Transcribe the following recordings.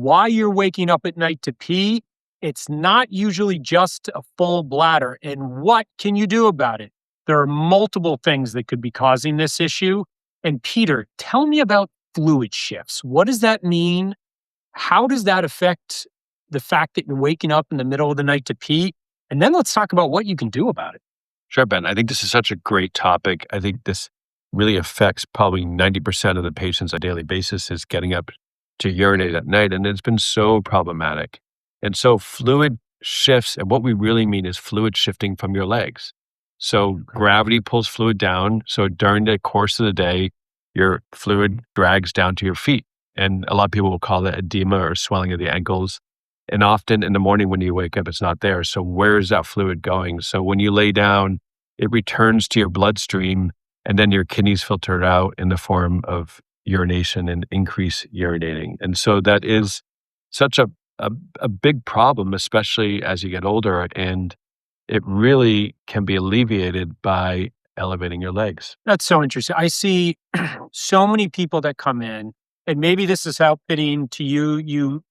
why you're waking up at night to pee. It's not usually just a full bladder. And what can you do about it? There are multiple things that could be causing this issue. And Peter, tell me about fluid shifts. What does that mean? How does that affect the fact that you're waking up in the middle of the night to pee? And then let's talk about what you can do about it. Sure, Ben. I think this is such a great topic. I think this really affects probably 90% of the patients on a daily basis is getting up to urinate at night. And it's been so problematic. And so fluid shifts, and what we really mean is fluid shifting from your legs. So gravity pulls fluid down. So during the course of the day, your fluid drags down to your feet. And a lot of people will call it edema or swelling of the ankles. And often in the morning when you wake up, it's not there. So where is that fluid going? So when you lay down, it returns to your bloodstream, and then your kidneys filter it out in the form of urination and increase urinating. And so that is such a big problem, especially as you get older. And it really can be alleviated by elevating your legs. That's so interesting. I see so many people that come in, and maybe this is outfitting to you.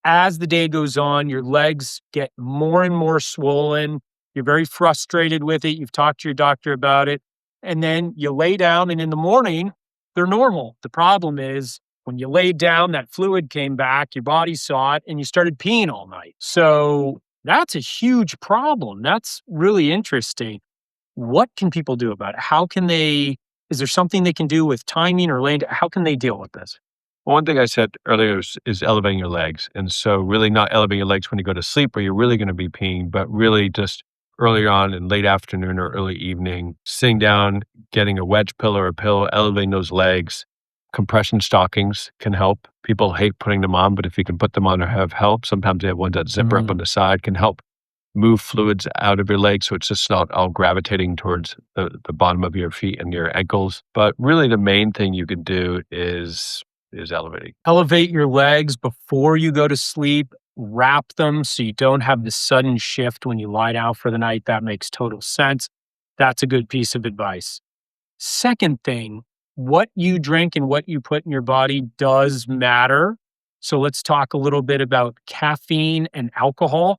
As the day goes on, your legs get more and more swollen. You're very frustrated with it. You've talked to your doctor about it. And then you lay down, and in the morning, they're normal. The problem is when you laid down, that fluid came back, your body saw it, and you started peeing all night. So that's a huge problem. That's really interesting. What can people do about it? Is there something they can do with timing or laying down? How can they deal with this? Well, one thing I said earlier is elevating your legs. And so really not elevating your legs when you go to sleep where you're really going to be peeing, but really just earlier on in late afternoon or early evening, sitting down, getting a wedge pillow or a pillow, elevating those legs. Compression stockings can help. People hate putting them on, but if you can put them on or have help, sometimes they have ones that zipper up on the side, can help move fluids out of your legs so it's just not all gravitating towards the bottom of your feet and your ankles. But really the main thing you can do is elevating. Elevate your legs before you go to sleep. Wrap them so you don't have the sudden shift when you lie down for the night. That makes total sense. That's a good piece of advice. Second thing, what you drink and what you put in your body does matter. So let's talk a little bit about caffeine and alcohol.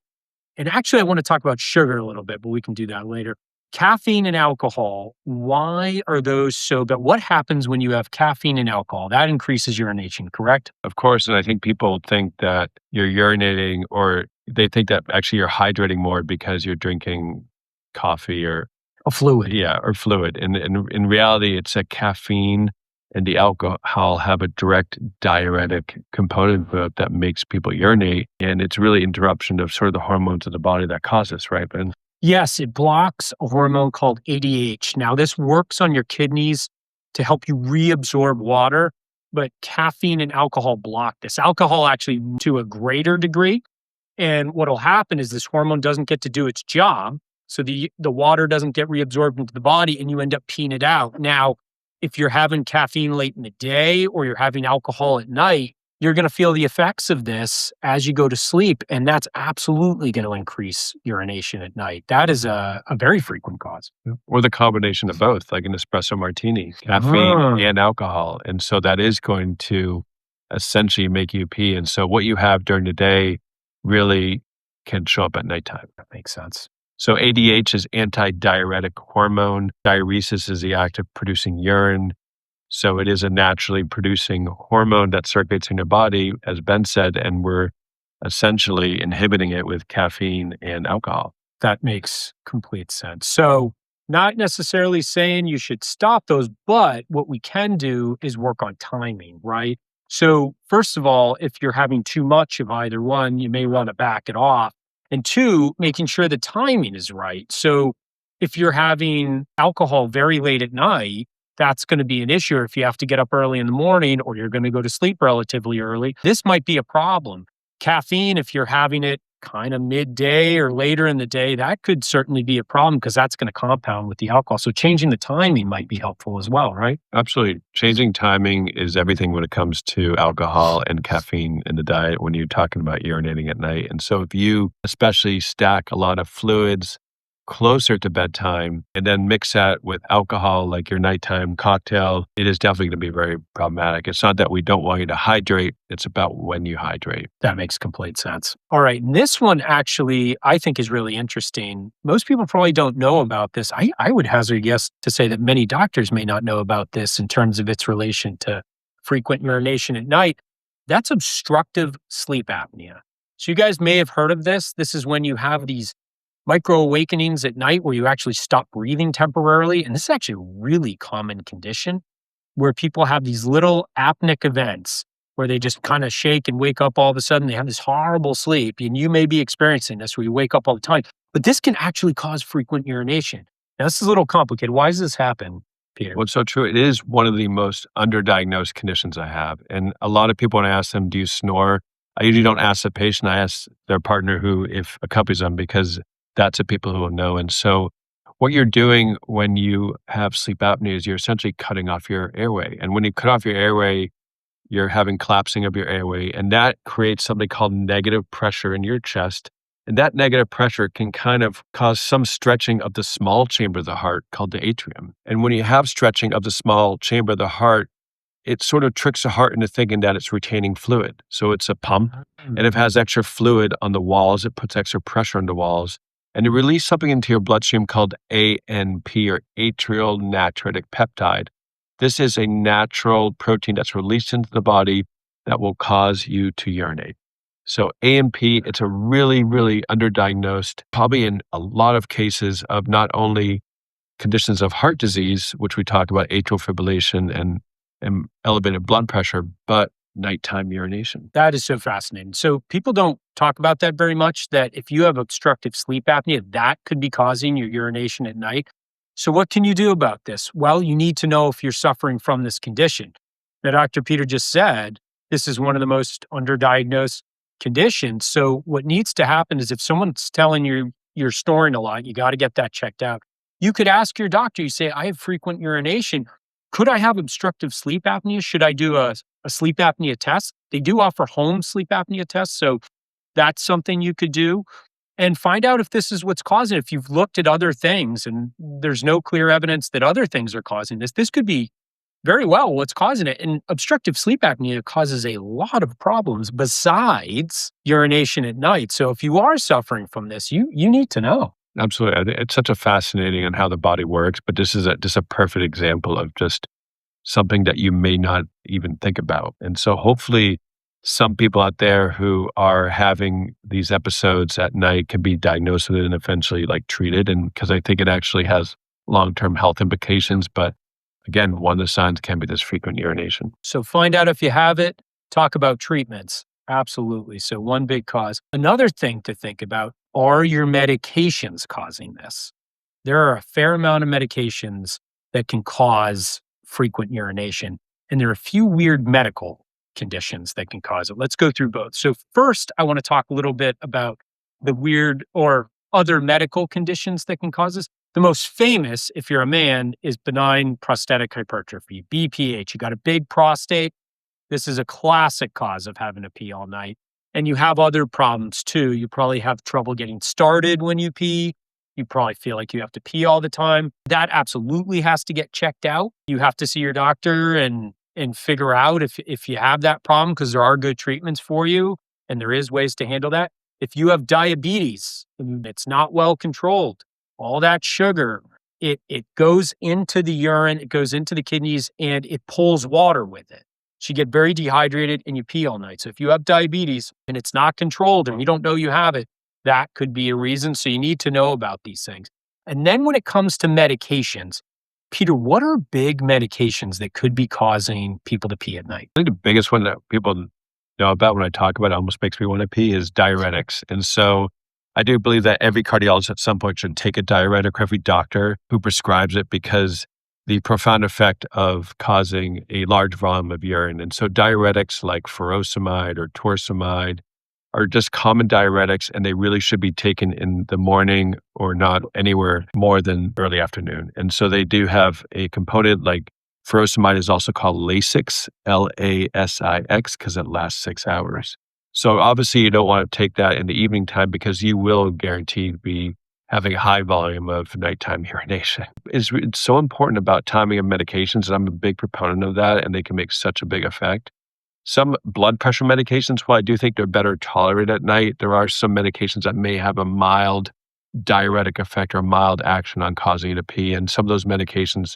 And actually, I want to talk about sugar a little bit, but we can do that later. Caffeine and alcohol, why are those so bad? What happens when you have caffeine and alcohol? That increases urination, correct? Of course. And I think people think that you're urinating, or they think that actually you're hydrating more because you're drinking coffee or a fluid. Yeah, or fluid. And in reality, it's that caffeine and the alcohol have a direct diuretic component to it that makes people urinate. And it's really interruption of sort of the hormones of the body that causes, right? But yes, it blocks a hormone called ADH. Now, this works on your kidneys to help you reabsorb water, but caffeine and alcohol block this. Alcohol actually to a greater degree. And what will happen is this hormone doesn't get to do its job. So the water doesn't get reabsorbed into the body and you end up peeing it out. Now, if you're having caffeine late in the day or you're having alcohol at night, you're going to feel the effects of this as you go to sleep. And that's absolutely going to increase urination at night. That is a very frequent cause. Or the combination of both, like an espresso martini, caffeine and alcohol. And so that is going to essentially make you pee. And so what you have during the day really can show up at nighttime. That makes sense. So ADH is anti-diuretic hormone. Diuresis is the act of producing urine. So it is a naturally producing hormone that circulates in your body, as Ben said, and we're essentially inhibiting it with caffeine and alcohol. That makes complete sense. So not necessarily saying you should stop those, but what we can do is work on timing, right? So first of all, if you're having too much of either one, you may want to back it off. And two, making sure the timing is right. So if you're having alcohol very late at night, that's going to be an issue. If you have to get up early in the morning or you're going to go to sleep relatively early, this might be a problem. Caffeine, if you're having it kind of midday or later in the day, that could certainly be a problem because that's going to compound with the alcohol. So changing the timing might be helpful as well, right? Absolutely. Changing timing is everything when it comes to alcohol and caffeine in the diet when you're talking about urinating at night. And so if you especially stack a lot of fluids closer to bedtime and then mix that with alcohol, like your nighttime cocktail, it is definitely going to be very problematic. It's not that we don't want you to hydrate, it's about when you hydrate. That makes complete sense. All right. And this one actually, I think, is really interesting. Most people probably don't know about this. I would hazard a guess to say that many doctors may not know about this in terms of its relation to frequent urination at night. That's obstructive sleep apnea. So, you guys may have heard of this. This is when you have these micro awakenings at night where you actually stop breathing temporarily. And this is actually a really common condition where people have these little apneic events where they just kind of shake and wake up all of a sudden. They have this horrible sleep, and you may be experiencing this where you wake up all the time. But this can actually cause frequent urination. Now, this is a little complicated. Why does this happen, Peter? What's so true, it is one of the most underdiagnosed conditions I have. And a lot of people, when I ask them, do you snore? I usually don't ask the patient. I ask their partner who, if accompanies them, because that's the people who will know. And so what you're doing when you have sleep apnea is you're essentially cutting off your airway. And when you cut off your airway, you're having collapsing of your airway, and that creates something called negative pressure in your chest. And that negative pressure can kind of cause some stretching of the small chamber of the heart called the atrium. And when you have stretching of the small chamber of the heart, it sort of tricks the heart into thinking that it's retaining fluid. So it's a pump, and if it has extra fluid on the walls, it puts extra pressure on the walls. And it releases something into your bloodstream called ANP, or atrial natriuretic peptide. This is a natural protein that's released into the body that will cause you to urinate. So ANP, it's a really, really underdiagnosed, probably in a lot of cases of not only conditions of heart disease, which we talked about, atrial fibrillation and elevated blood pressure, but nighttime urination. That is so fascinating. So people don't talk about that very much, that if you have obstructive sleep apnea, that could be causing your urination at night. So what can you do about this? Well, you need to know if you're suffering from this condition. Now, Dr. Peter just said, this is one of the most underdiagnosed conditions. So what needs to happen is if someone's telling you you're snoring a lot, you got to get that checked out. You could ask your doctor, you say, I have frequent urination. Could I have obstructive sleep apnea? Should I do a sleep apnea test? They do offer home sleep apnea tests. So that's something you could do and find out if this is what's causing it. If you've looked at other things and there's no clear evidence that other things are causing this could be very well what's causing it. And obstructive sleep apnea causes a lot of problems besides urination at night. So if you are suffering from this, you need to know. Absolutely. I think it's such a fascinating on how the body works, but this is just a perfect example of just something that you may not even think about. And so hopefully some people out there who are having these episodes at night can be diagnosed with it and eventually like treated. And because I think it actually has long-term health implications. But again, one of the signs can be this frequent urination. So find out if you have it, talk about treatments. Absolutely. So one big cause. Another thing to think about, are your medications causing this? There are a fair amount of medications that can cause frequent urination, and there are a few weird medical conditions that can cause it. Let's go through both. So first, I want to talk a little bit about the weird or other medical conditions that can cause this. The most famous, if you're a man, is benign prostatic hypertrophy, BPH. You got a big prostate. This is a classic cause of having to pee all night. And you have other problems too. You probably have trouble getting started when you pee. You probably feel like you have to pee all the time. That absolutely has to get checked out. You have to see your doctor and figure out if you have that problem, because there are good treatments for you and there is ways to handle that. If you have diabetes, it's not well controlled, all that sugar, it goes into the urine, it goes into the kidneys, and it pulls water with it. So you get very dehydrated and you pee all night. So if you have diabetes and it's not controlled and you don't know you have it, that could be a reason. So you need to know about these things. And then when it comes to medications, Peter, what are big medications that could be causing people to pee at night? I think the biggest one that people know about when I talk about it almost makes me want to pee is diuretics. And so I do believe that every cardiologist at some point should take a diuretic, or every doctor who prescribes it, because the profound effect of causing a large volume of urine. And so diuretics like furosemide or torsemide are just common diuretics, and they really should be taken in the morning or not anywhere more than early afternoon. And so they do have a component like furosemide is also called Lasix, Lasix, because it lasts 6 hours. So obviously you don't want to take that in the evening time, because you will guaranteed be having a high volume of nighttime urination. It's so important about timing of medications, and I'm a big proponent of that, and they can make such a big effect. Some blood pressure medications, while I do think they're better tolerated at night, there are some medications that may have a mild diuretic effect or mild action on causing you to pee. And some of those medications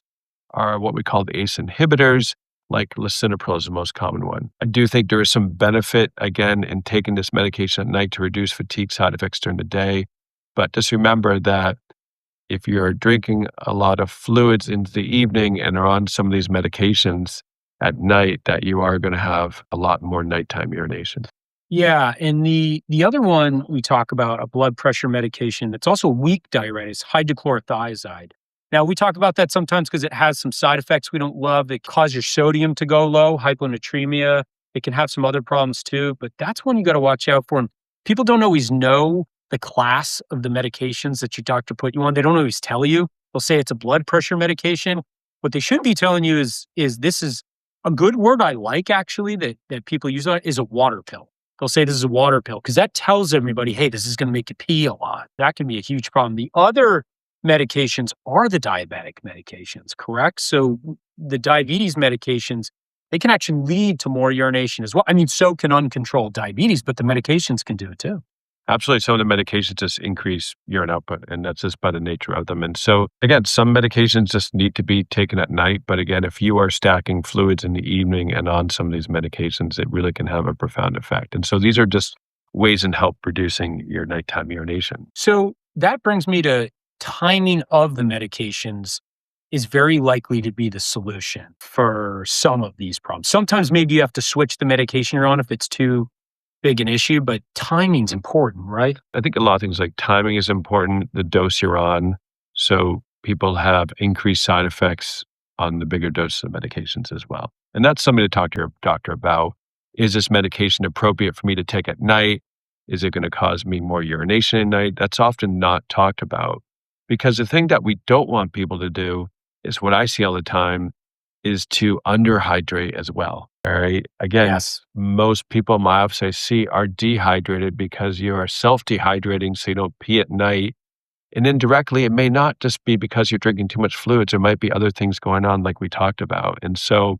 are what we call the ACE inhibitors, like lisinopril is the most common one. I do think there is some benefit, again, in taking this medication at night to reduce fatigue side effects during the day. But just remember that if you're drinking a lot of fluids into the evening and are on some of these medications at night, that you are going to have a lot more nighttime urination. Yeah, and the other one we talk about, a blood pressure medication that's also a weak diuretic, is hydrochlorothiazide. Now, we talk about that sometimes because it has some side effects we don't love. It causes your sodium to go low, hyponatremia. It can have some other problems too, but that's one you got to watch out for. And people don't always know the class of the medications that your doctor put you on. They don't always tell you. They'll say it's a blood pressure medication. What they should be telling you is this is a good word I like actually that people use on it is a water pill. They'll say this is a water pill because that tells everybody, hey, this is going to make you pee a lot. That can be a huge problem. The other medications are the diabetic medications, correct? So the diabetes medications, they can actually lead to more urination as well. I mean, so can uncontrolled diabetes, but the medications can do it too. Absolutely. Some of the medications just increase urine output, and that's just by the nature of them. And so, again, some medications just need to be taken at night. But again, if you are stacking fluids in the evening and on some of these medications, it really can have a profound effect. And so these are just ways in help reducing your nighttime urination. So that brings me to timing of the medications is very likely to be the solution for some of these problems. Sometimes maybe you have to switch the medication you're on if it's too big an issue, but timing's important, right? I think a lot of things like timing is important, the dose you're on. So people have increased side effects on the bigger doses of medications as well. And that's something to talk to your doctor about. Is this medication appropriate for me to take at night? Is it going to cause me more urination at night? That's often not talked about because the thing that we don't want people to do is what I see all the time is to underhydrate as well. All right. Again, Yes. most people in my office I see are dehydrated because you are self dehydrating so you don't pee at night. And indirectly, it may not just be because you're drinking too much fluids. There might be other things going on, like we talked about. And so,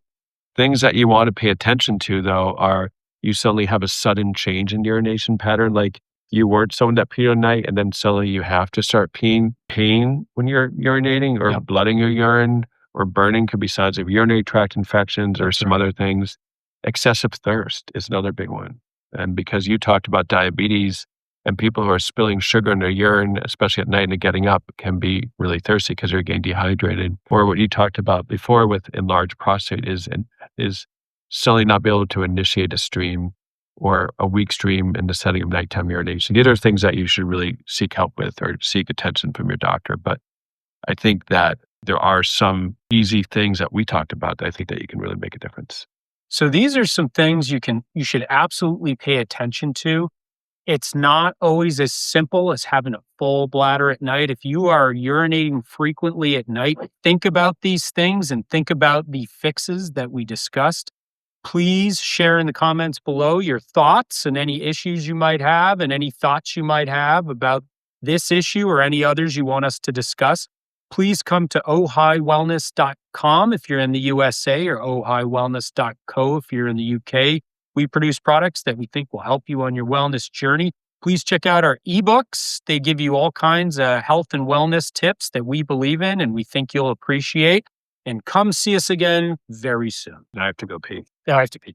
things that you want to pay attention to, though, are you suddenly have a sudden change in urination pattern, like you weren't someone that peed at night, and then suddenly you have to start peeing, pain when you're urinating, or Yep. blooding your urine, or burning could be signs of urinary tract infections or That's some right. other things. Excessive thirst is another big one. And because you talked about diabetes and people who are spilling sugar in their urine, especially at night and getting up, can be really thirsty because they're getting dehydrated. Or what you talked about before with enlarged prostate is suddenly not be able to initiate a stream or a weak stream in the setting of nighttime urination. These are things that you should really seek help with or seek attention from your doctor. But I think that there are some easy things that we talked about that I think that you can really make a difference. So these are some things you should absolutely pay attention to. It's not always as simple as having a full bladder at night. If you are urinating frequently at night, think about these things and think about the fixes that we discussed. Please share in the comments below your thoughts and any issues you might have and any thoughts you might have about this issue or any others you want us to discuss. Please come to ohiwellness.com if you're in the USA or ohiwellness.co if you're in the UK. We produce products that we think will help you on your wellness journey. Please check out our ebooks. They give you all kinds of health and wellness tips that we believe in and we think you'll appreciate. And come see us again very soon. I have to go pee. I have to pay